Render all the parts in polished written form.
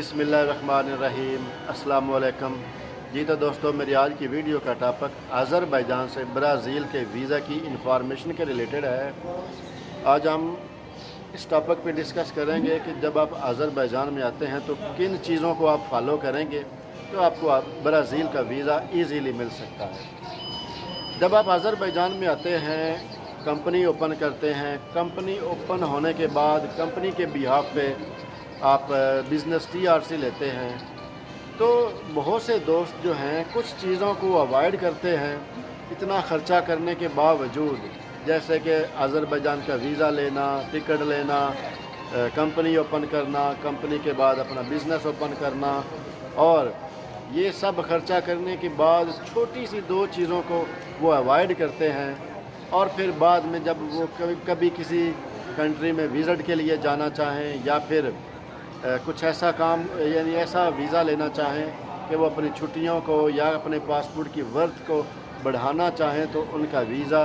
बिस्मिल्लाहिर्रहमानिर्रहीम अस्सलाम वालेकुम। जी तो दोस्तों, मेरी आज की वीडियो का टॉपिक अज़रबैजान से ब्राज़ील के वीज़ा की इंफॉर्मेशन के रिलेटेड है। आज हम इस टॉपिक पे डिस्कस करेंगे कि जब आप अज़रबैजान में आते हैं तो किन चीज़ों को आप फॉलो करेंगे तो आपको ब्राज़ील का वीज़ा ईज़िली मिल सकता है। जब आप अज़रबैजान में आते हैं, कंपनी ओपन करते हैं, कंपनी ओपन होने के बाद कंपनी के बिहाफ पे आप बिज़नेस TRC लेते हैं, तो बहुत से दोस्त जो हैं कुछ चीज़ों को अवॉइड करते हैं इतना ख़र्चा करने के बावजूद, जैसे कि अज़रबैजान का वीज़ा लेना, टिकट लेना, कंपनी ओपन करना, कंपनी के बाद अपना बिज़नेस ओपन करना, और ये सब ख़र्चा करने के बाद छोटी सी दो चीज़ों को वो अवॉइड करते हैं। और फिर बाद में जब वो कभी किसी कंट्री में विज़िट के लिए जाना चाहें या फिर कुछ ऐसा काम यानी ऐसा वीज़ा लेना चाहें कि वो अपनी छुट्टियों को या अपने पासपोर्ट की वर्थ को बढ़ाना चाहें, तो उनका वीज़ा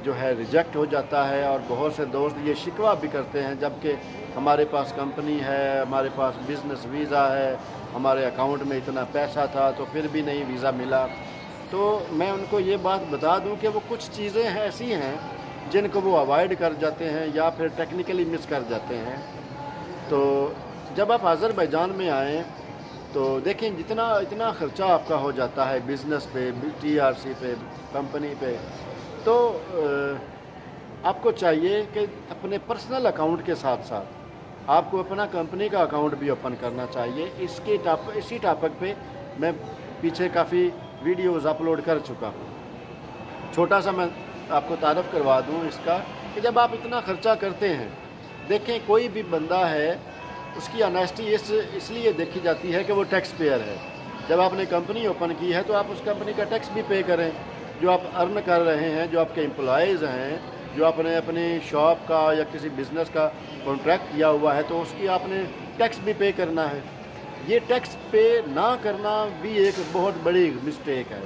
जो है रिजेक्ट हो जाता है। और बहुत से दोस्त ये शिकवा भी करते हैं, जबकि हमारे पास कंपनी है, हमारे पास बिज़नेस वीज़ा है, हमारे अकाउंट में इतना पैसा था तो फिर भी नहीं वीज़ा मिला। तो मैं उनको ये बात बता दूं कि वो कुछ चीज़ें ऐसी हैं जिनको वो अवॉइड कर जाते हैं या फिर टेक्निकली मिस कर जाते हैं। तो जब आप अज़रबैजान में आएँ तो देखें, इतना ख़र्चा आपका हो जाता है बिज़नेस पे, TRC पे, कंपनी पे, तो आपको चाहिए कि अपने पर्सनल अकाउंट के साथ साथ आपको अपना कंपनी का अकाउंट भी ओपन करना चाहिए। इसी टॉपिक पे मैं पीछे काफ़ी वीडियोज़ अपलोड कर चुका हूँ। छोटा सा मैं आपको तारफ़ करवा दूँ इसका कि जब आप इतना ख़र्चा करते हैं, देखें कोई भी बंदा है उसकी ऑनेस्टी इसलिए देखी जाती है कि वो टैक्स पेयर है। जब आपने कंपनी ओपन की है तो आप उस कंपनी का टैक्स भी पे करें। जो आप अर्न कर रहे हैं, जो आपके एम्प्लॉयज़ हैं, जो आपने अपनी शॉप का या किसी बिज़नेस का कॉन्ट्रैक्ट किया हुआ है, तो उसकी आपने टैक्स भी पे करना है। ये टैक्स पे ना करना भी एक बहुत बड़ी मिस्टेक है।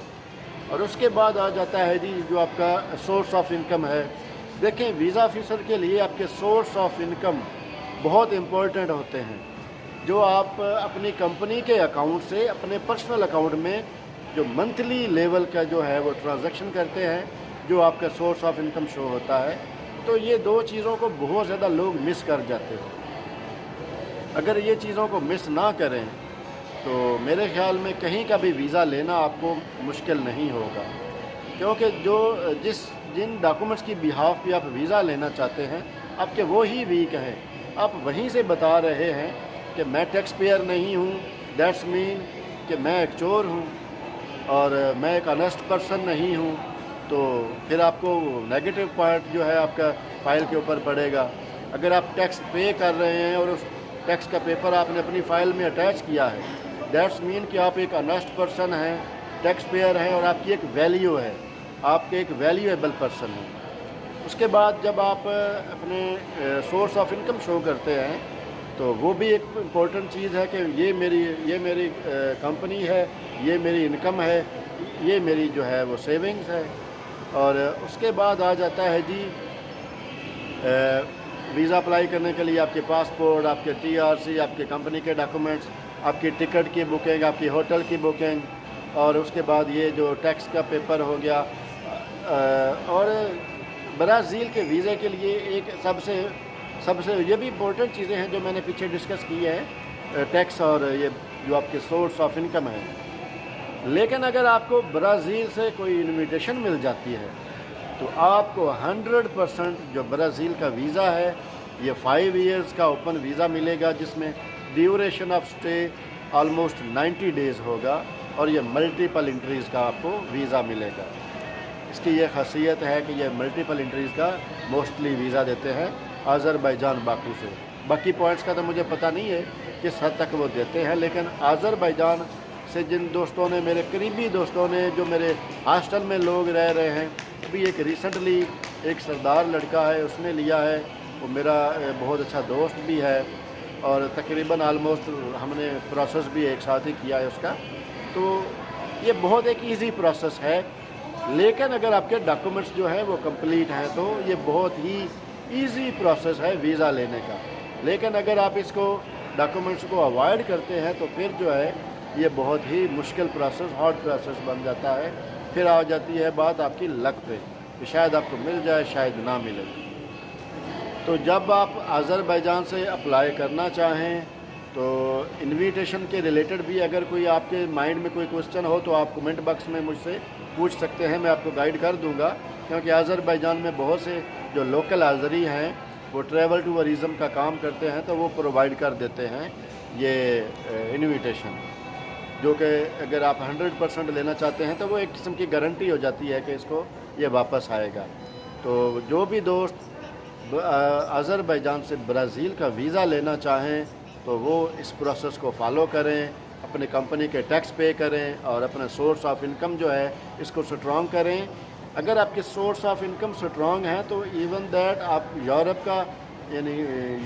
और उसके बाद आ जाता है जी जो आपका सोर्स ऑफ इनकम है। देखें, वीज़ा ऑफिसर के लिए आपके सोर्स ऑफ इनकम बहुत इम्पोर्टेंट होते हैं। जो आप अपनी कंपनी के अकाउंट से अपने पर्सनल अकाउंट में जो मंथली लेवल का जो है वो ट्रांजैक्शन करते हैं, जो आपका सोर्स ऑफ इनकम शो होता है, तो ये दो चीज़ों को बहुत ज़्यादा लोग मिस कर जाते हैं। अगर ये चीज़ों को मिस ना करें तो मेरे ख़्याल में कहीं का भी वीज़ा लेना आपको मुश्किल नहीं होगा, क्योंकि जिन डॉक्यूमेंट्स की बिहाफ पे आप वीज़ा लेना चाहते हैं आपके वो ही वीक हैं। आप वहीं से बता रहे हैं कि मैं टैक्स पेयर नहीं हूँ, दैट्स मीन कि मैं एक चोर हूँ और मैं एक ऑनेस्ट पर्सन नहीं हूँ, तो फिर आपको नेगेटिव पॉइंट जो है आपका फ़ाइल के ऊपर पड़ेगा। अगर आप टैक्स पे कर रहे हैं और उस टैक्स का पेपर आपने अपनी फ़ाइल में अटैच किया है, दैट्स मीन कि आप एक ऑनेस्ट पर्सन हैं, टैक्स पेयर हैं और आपकी एक वैल्यू है, आपके एक वैल्यूएबल पर्सन हैं। उसके बाद जब आप अपने सोर्स ऑफ इनकम शो करते हैं तो वो भी एक इम्पोर्टेंट चीज़ है कि ये मेरी कंपनी है, ये मेरी इनकम है, ये मेरी जो है वो सेविंग्स है। और उसके बाद आ जाता है जी वीज़ा अप्लाई करने के लिए आपके पासपोर्ट, आपके TRC, आपके कंपनी के डॉक्यूमेंट्स, आपकी टिकट की बुकिंग, आपकी होटल की बुकिंग, और उसके बाद ये जो टैक्स का पेपर हो गया। और ब्राज़ील के वीज़े के लिए एक सबसे ये भी इम्पोर्टेंट चीज़ें हैं जो मैंने पीछे डिस्कस की है, टैक्स और ये जो आपके सोर्स ऑफ इनकम है। लेकिन अगर आपको ब्राज़ील से कोई इनविटेशन मिल जाती है तो आपको 100% जो ब्राज़ील का वीज़ा है ये 5 इयर्स का ओपन वीज़ा मिलेगा, जिसमें duration of stay almost 90 days होगा और ये मल्टीपल इंट्रीज़ का आपको वीज़ा मिलेगा। इसकी ये खासियत है कि ये मल्टीपल इंट्रीज़ का मोस्टली वीज़ा देते हैं अज़रबैजान बाकू से। बाकी पॉइंट्स का तो मुझे पता नहीं है किस हद तक वो देते हैं, लेकिन अज़रबैजान से जिन दोस्तों ने, मेरे करीबी दोस्तों ने, जो मेरे हॉस्टल में लोग रह रहे हैं, अभी एक रिसेंटली एक सरदार लड़का है उसने लिया है, वो मेरा बहुत अच्छा दोस्त भी है और तकरीबन आलमोस्ट हमने प्रोसेस भी एक साथ ही किया है उसका। तो ये बहुत एक ईज़ी प्रोसेस है, लेकिन अगर आपके डॉक्यूमेंट्स जो हैं वो कंप्लीट हैं तो ये बहुत ही ईज़ी प्रोसेस है वीज़ा लेने का। लेकिन अगर आप इसको डॉक्यूमेंट्स को अवॉइड करते हैं तो फिर जो है ये बहुत ही मुश्किल प्रोसेस, हार्ड प्रोसेस बन जाता है। फिर आ जाती है बात आपकी लक पे कि शायद आपको मिल जाए, शायद ना मिले। तो जब आप अज़रबैजान से अप्लाई करना चाहें तो इनविटेशन के रिलेटेड भी अगर कोई आपके माइंड में कोई क्वेश्चन हो तो आप कमेंट बॉक्स में मुझसे पूछ सकते हैं, मैं आपको गाइड कर दूंगा। क्योंकि अज़रबैजान में बहुत से जो लोकल आज़री हैं वो ट्रैवल टूरिज़म का काम करते हैं, तो वो प्रोवाइड कर देते हैं ये इनविटेशन, जो कि अगर आप 100% लेना चाहते हैं तो वो एक किस्म की गारंटी हो जाती है कि इसको ये वापस आएगा। तो जो भी दोस्त अज़रबैजान से ब्राज़ील का वीज़ा लेना चाहें तो वो इस प्रोसेस को फॉलो करें, अपने कंपनी के टैक्स पे करें और अपना सोर्स ऑफ इनकम जो है इसको स्ट्रॉन्ग करें। अगर आपके सोर्स ऑफ इनकम स्ट्रॉन्ग है तो इवन दैट आप यूरोप का यानी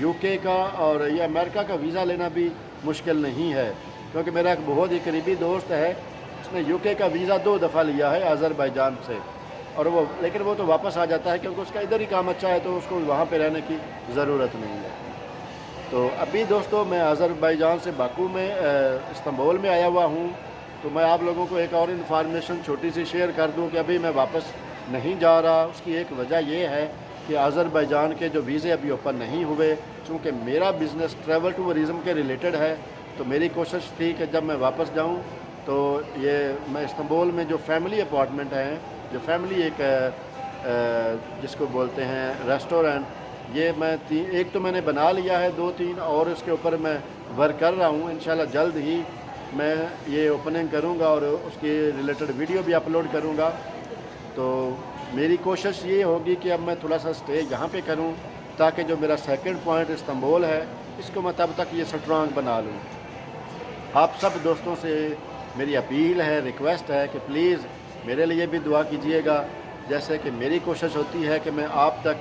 यूके का और या अमेरिका का वीज़ा लेना भी मुश्किल नहीं है। क्योंकि मेरा एक बहुत ही करीबी दोस्त है, उसने यूके का वीज़ा 2 दफ़ा लिया है अज़रबैजान से, और वो लेकिन वो तो वापस आ जाता है क्योंकि उसका इधर ही काम अच्छा है, तो उसको वहाँ पे रहने की ज़रूरत नहीं है। तो अभी दोस्तों मैं अज़रबैजान से बाकू में इस्तांबुल में आया हुआ हूँ। तो मैं आप लोगों को एक और इन्फॉर्मेशन छोटी सी शेयर कर दूँ कि अभी मैं वापस नहीं जा रहा। उसकी एक वजह ये है कि अज़रबैजान के जो वीज़े अभी ओपन नहीं हुए, चूँकि मेरा बिज़नेस ट्रैवल टूरिज़म के रिलेटेड है, तो मेरी कोशिश थी कि जब मैं वापस जाऊँ तो ये मैं इस्तांबुल में जो फैमिली अपार्टमेंट हैं, जो फैमिली एक जिसको बोलते हैं रेस्टोरेंट, ये मैं एक तो मैंने बना लिया है, 2-3 और इसके ऊपर मैं वर्क कर रहा हूँ। इंशाल्लाह जल्द ही मैं ये ओपनिंग करूँगा और उसके रिलेटेड वीडियो भी अपलोड करूँगा। तो मेरी कोशिश ये होगी कि अब मैं थोड़ा सा स्टे यहाँ पे करूँ ताकि जो मेरा सेकंड पॉइंट इस्तांबुल है इसको मैं तब तक ये स्ट्रॉन्ग बना लूँ। आप सब दोस्तों से मेरी अपील है, रिक्वेस्ट है कि प्लीज़ मेरे लिए भी दुआ कीजिएगा, जैसे कि मेरी कोशिश होती है कि मैं आप तक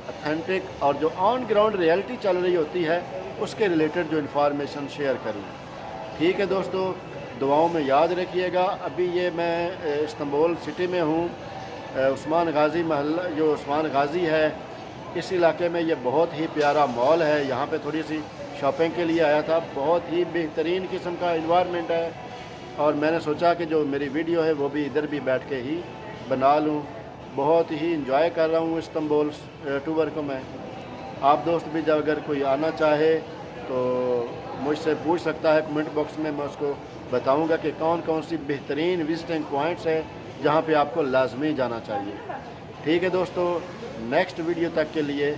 ऑथेंटिक और जो ऑन ग्राउंड रियलिटी चल रही होती है उसके रिलेटेड जो इन्फॉर्मेशन शेयर करूँ। ठीक है दोस्तों, दुआओं में याद रखिएगा। अभी ये मैं इस्तांबुल सिटी में हूँ, उस्मान गाज़ी महल्ला जो उस्मान गाज़ी है, इस इलाके में ये बहुत ही प्यारा मॉल है। यहाँ पे थोड़ी सी शॉपिंग के लिए आया था। बहुत ही बेहतरीन किस्म का इन्वायरमेंट है और मैंने सोचा कि जो मेरी वीडियो है वो भी इधर भी बैठ के ही बना लूँ। बहुत ही इंजॉय कर रहा हूँ इस्तांबुल टूर को मैं। आप दोस्त भी जब अगर कोई आना चाहे तो मुझसे पूछ सकता है कमेंट बॉक्स में, मैं उसको बताऊँगा कि कौन कौन सी बेहतरीन विजिटिंग पॉइंट्स है जहाँ पे आपको लाजमी जाना चाहिए। ठीक है दोस्तों, नेक्स्ट वीडियो तक के लिए